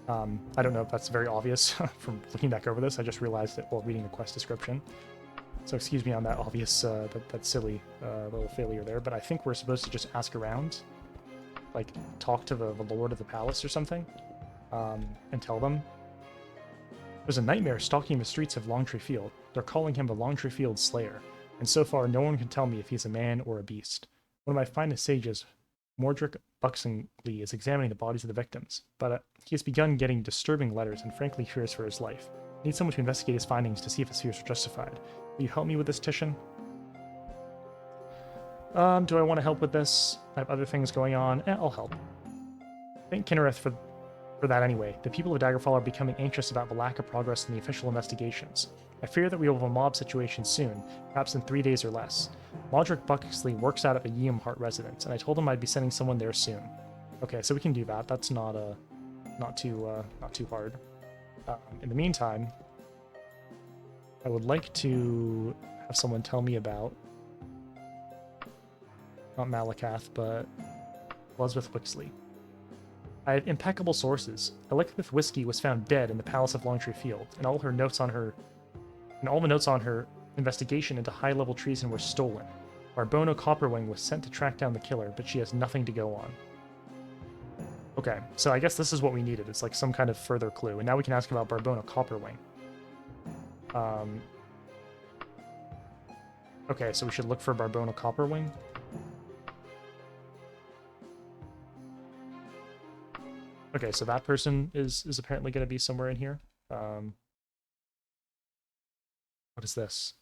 I don't know if that's very obvious from looking back over this. I just realized it while reading the quest description. So excuse me on that obvious, that silly little failure there, but I think we're supposed to just ask around, like talk to the lord of the palace or something, and tell them. There's a nightmare stalking the streets of Longtree Field. They're calling him the Longtree Field Slayer, and so far no one can tell me if he's a man or a beast. One of my finest sages, Mordric Buxingly, is examining the bodies of the victims, but he has begun getting disturbing letters and frankly fears for his life. I need someone to investigate his findings to see if his fears are justified. Will you help me with this, Titian? Do I want to help with this? I have other things going on. I'll help. Thank Kinnereth for that anyway. The people of Daggerfall are becoming anxious about the lack of progress in the official investigations. I fear that we will have a mob situation soon, perhaps in 3 days or less. Modric Buxley works out at the Yeamhart residence, and I told him I'd be sending someone there soon. Okay, so we can do that. That's not too hard. In the meantime, I would like to have someone tell me about, not Malakath, but Elizabeth Wixley. I have impeccable sources. Elizabeth Whiskey was found dead in the Palace of Longtree Field, and all the notes on her investigation into high-level treason were stolen. Barbono Copperwing was sent to track down the killer, but she has nothing to go on. Okay, so I guess this is what we needed. It's like some kind of further clue, and now we can ask about Barbono Copperwing. Okay, so we should look for Barbono Copperwing. Okay, so that person is apparently going to be somewhere in here. What is this?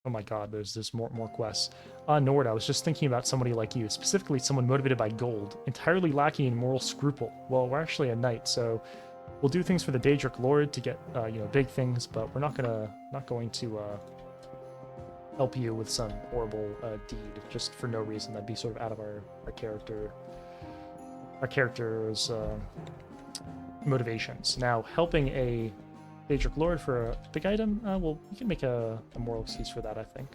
Oh my god, there's more quests. Nord, I was just thinking about somebody like you, specifically someone motivated by gold, entirely lacking in moral scruple. Well, we're actually a knight, so we'll do things for the Daedric Lord to get big things, but we're not going to help you with some horrible deed just for no reason. That'd be sort of out of our character's motivations. Now, helping a Daedric Lord for a big item, well, we can make a moral excuse for that, I think.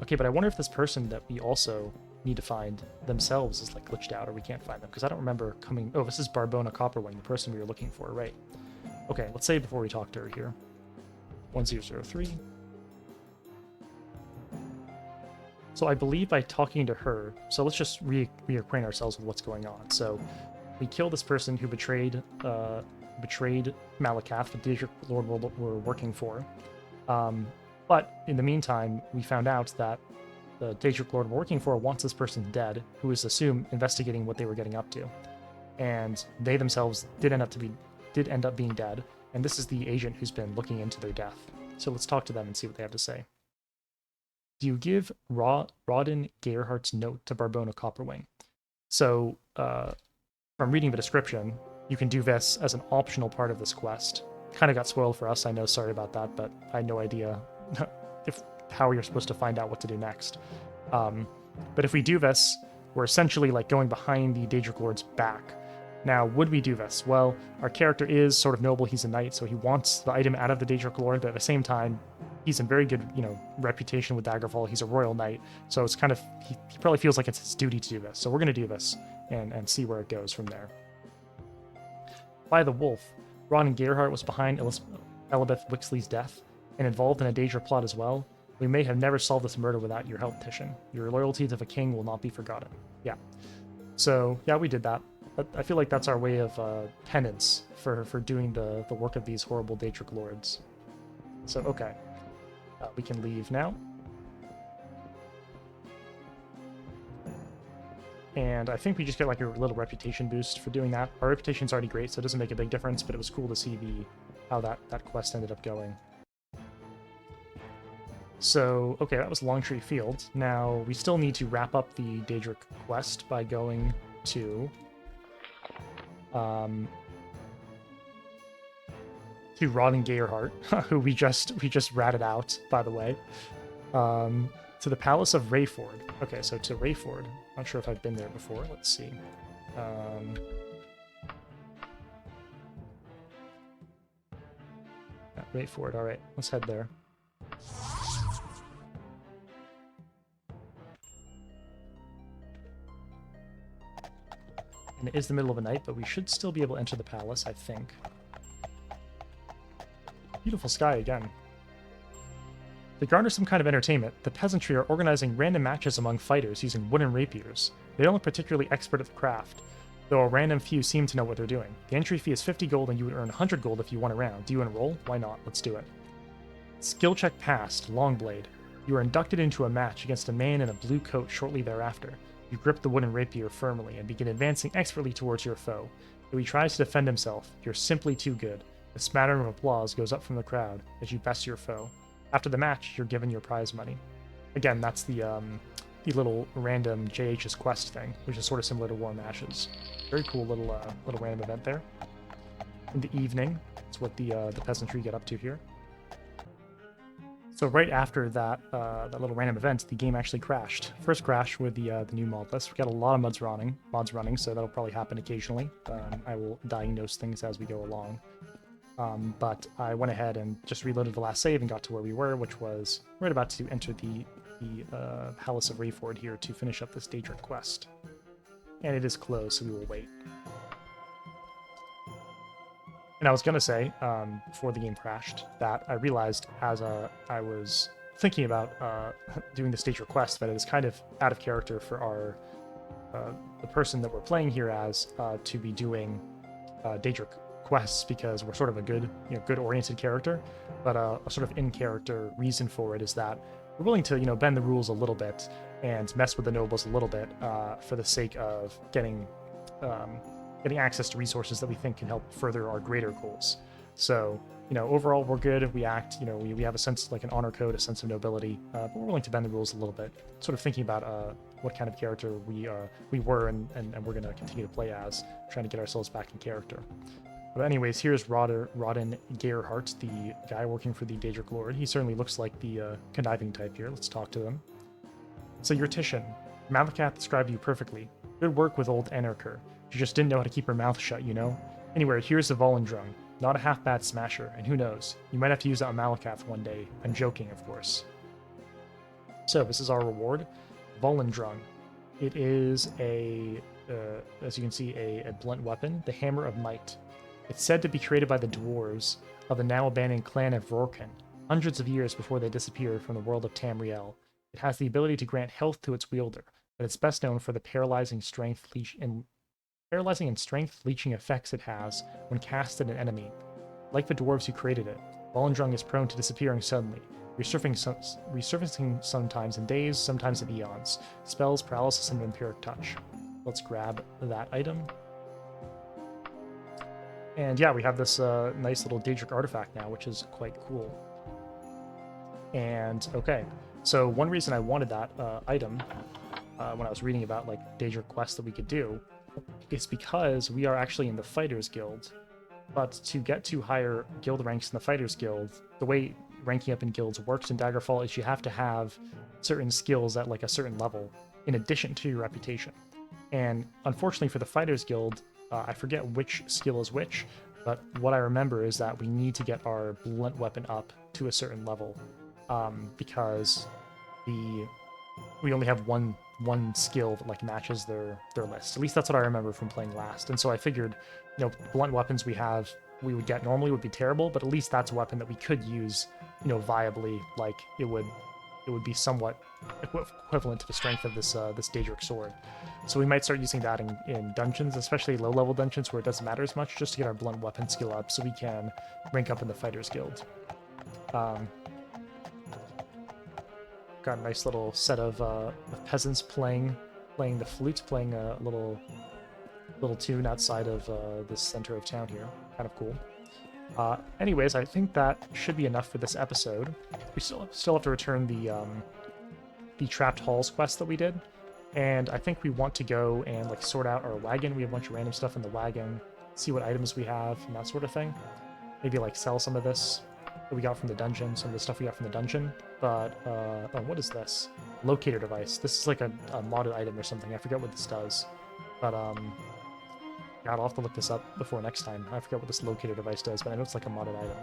Okay, but I wonder if this person that we also need to find themselves is like glitched out, or we can't find them, because I don't remember coming... Oh, this is Barbono Copperwing, the person we were looking for, right? Okay, let's save before we talk to her here. 1003. So I believe by talking to her, so let's just reacquaint ourselves with what's going on. So we kill this person who betrayed Malakath, the Daedric Lord we're working for. But in the meantime, we found out that the Daedric Lord we're working for wants this person dead, who is assumed investigating what they were getting up to. And they themselves did end up being dead, and this is the agent who's been looking into their death. So let's talk to them and see what they have to say. Do you give Rodden Gerhardt's note to Barbono Copperwing? So, from reading the description, you can do this as an optional part of this quest. Kind of got spoiled for us, I know, sorry about that, but I had no idea how you're supposed to find out what to do next. But if we do this, we're essentially like going behind the Daedric Lord's back, Now, would we do this? Well, our character is sort of noble. He's a knight, so he wants the item out of the Daedric Lord, but at the same time, he's in very good, reputation with Daggerfall. He's a royal knight, so it's kind of he probably feels like it's his duty to do this. So we're going to do this and see where it goes from there. By the Wolf, Ron and Gerhardt was behind Elizabeth Wixley's death and involved in a Daedric plot as well. We may have never solved this murder without your help, Titian. Your loyalty to the king will not be forgotten. Yeah. So, yeah, we did that. But I feel like that's our way of penance for doing the work of these horrible Daedric lords. So, okay. We can leave now. And I think we just get like a little reputation boost for doing that. Our reputation's already great, so it doesn't make a big difference, but it was cool to see how that quest ended up going. So, okay, that was Longtree Field. Now, we still need to wrap up the Daedric quest by going to Rod and Gerhardt, who we just ratted out, by the way, to the Palace of Rayford. Okay, so to Rayford. Not sure if I've been there before. Let's see. Rayford. All right, let's head there. And it is the middle of the night, but we should still be able to enter the palace, I think. Beautiful sky again. To garner some kind of entertainment, the peasantry are organizing random matches among fighters using wooden rapiers. They don't look particularly expert at the craft, though a random few seem to know what they're doing. The entry fee is 50 gold and you would earn 100 gold if you won a round. Do you enroll? Why not? Let's do it. Skill check passed, Longblade. You are inducted into a match against a man in a blue coat shortly thereafter. You grip the wooden rapier firmly and begin advancing expertly towards your foe. Though he tries to defend himself, you're simply too good. A smattering of applause goes up from the crowd as you best your foe. After the match, you're given your prize money. Again, that's the little random JH's quest thing, which is sort of similar to War Ashes. Very cool little random event there. In the evening, that's what the peasantry get up to here. So right after that little random event, the game actually crashed. First crash with the new mod list. We got a lot of mods running, so that'll probably happen occasionally. I will diagnose things as we go along. But I went ahead and just reloaded the last save and got to where we were, which was right about to enter the Palace of Rayford here to finish up this Daedric quest. And it is closed, so we will wait. And I was going to say, before the game crashed, that I realized as I was thinking about doing this Daedric quest that it is kind of out of character for the person that we're playing here as to be doing Daedric quests, because we're sort of a good-oriented character, but a sort of in-character reason for it is that we're willing to, bend the rules a little bit and mess with the nobles a little bit for the sake of getting access to resources that we think can help further our greater goals. So, overall we're good. We act, we have a sense, like an honor code, a sense of nobility, but we're willing to bend the rules a little bit. Sort of thinking about what kind of character we were and we're going to continue to play as, trying to get ourselves back in character. But anyways, here's Rodden Gerhardt, the guy working for the Daedric Lord. He certainly looks like the conniving type here. Let's talk to them. So you're Titian. Malakath described you perfectly. Good work with old Anarcher. She just didn't know how to keep her mouth shut, Anyway, here's the Volendrung. Not a half-bad smasher, and who knows, you might have to use that on Malakath one day. I'm joking, of course. So, this is our reward. Volendrung. It is as you can see, a blunt weapon, the Hammer of Might. It's said to be created by the dwarves of the now-abandoned clan of Rorken, hundreds of years before they disappeared from the world of Tamriel. It has the ability to grant health to its wielder, but it's best known for the paralyzing and strength leeching effects it has when cast at an enemy. Like the dwarves who created it, Volendrung is prone to disappearing suddenly, resurfacing sometimes in days, sometimes in eons. Spells, paralysis, and vampiric touch. Let's grab that item. And yeah, we have this nice little Daedric artifact now, which is quite cool. And okay, so one reason I wanted that item when I was reading about like Daedric quests that we could do is because we are actually in the Fighters Guild. But to get to higher guild ranks in the Fighters Guild, the way ranking up in guilds works in Daggerfall is you have to have certain skills at like a certain level in addition to your reputation. And unfortunately for the Fighters Guild, I forget which skill is which, but what I remember is that we need to get our blunt weapon up to a certain level, because we only have one skill that like matches their list. At least that's what I remember from playing last. And so I figured, blunt weapons we would get normally would be terrible, but at least that's a weapon that we could use, viably. Like it would be somewhat equivalent to the strength of this Daedric sword. So we might start using that in dungeons, especially low-level dungeons where it doesn't matter as much, just to get our blunt weapon skill up so we can rank up in the Fighters Guild. Got a nice little set of peasants playing the flute, playing a little tune outside of the center of town here. Kind of cool. Anyways, I think that should be enough for this episode. We still have to return the Trapped Halls quest that we did, and I think we want to go and like sort out our wagon. We have a bunch of random stuff in the wagon, see what items we have and that sort of thing. Maybe like sell some of this that we got from the dungeon, some of the stuff we got from the dungeon. But oh, what is this? Locator device. This is like a modded item or something. I forget what this does, but God, I'll have to look this up before next time. I forget what this locator device does, but I know it's like a modded item.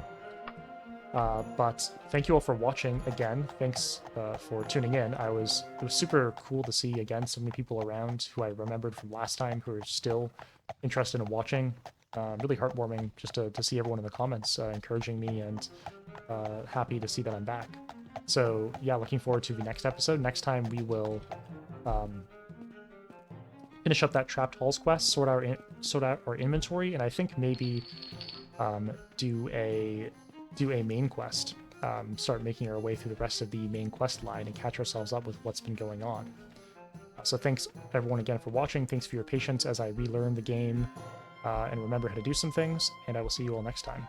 But thank you all for watching again. Thanks for tuning in. It was super cool to see again so many people around who I remembered from last time who are still interested in watching. Really heartwarming just to see everyone in the comments encouraging me, and happy to see that I'm back. So yeah, looking forward to the next episode. Next time we will finish up that Trapped Halls quest, sort out our inventory, and I think maybe do a main quest. Start making our way through the rest of the main quest line and catch ourselves up with what's been going on. So thanks everyone again for watching. Thanks for your patience as I relearn the game and remember how to do some things, and I will see you all next time.